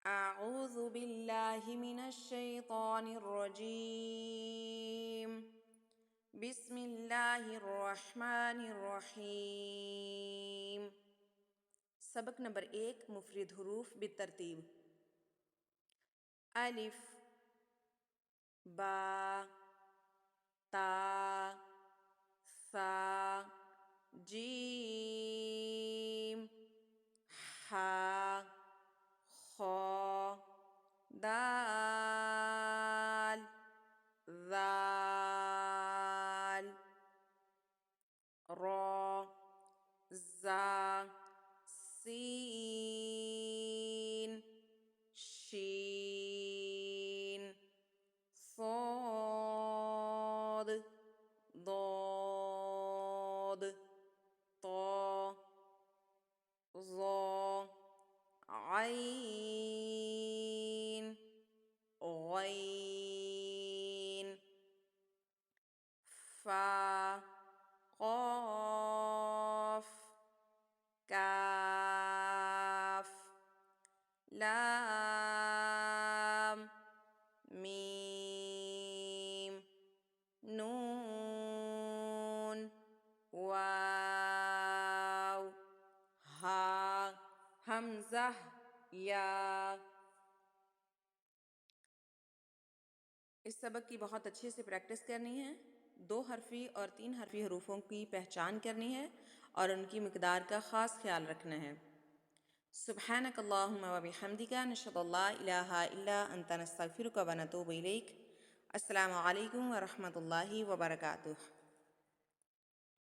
أعوذ بالله من الشيطان الرجيم بسم الله الرحمن الرحيم। सबक नंबर 1 मुफरद हरूफ बितरतीब। अलिफ, बा, ता, सा, जीम, हा, खौ, दाल, ज़ाल, रा, ज़ा, सीन, शीन, صاد ضاد طا ظا عين غين فا قاف كاف لام ميم नून वाव हा हमज़ा या। इस सबक की बहुत अच्छे से प्रैक्टिस करनी है। 2 हरफ़ी और 3 हरफ़ी हरूफों की पहचान करनी है और उनकी मिक़दार का ख़ास ख्याल रखना है। सुब्हानक अल्लाहुम्मा व बिहम्दिका नशहदु अल्ला इलाहा इल्ला अंता नस्तगफिरुका व नतूबु इलैक। अस्सलामु अलैकुम व रहमतुल्लाहि व बरकातुहू।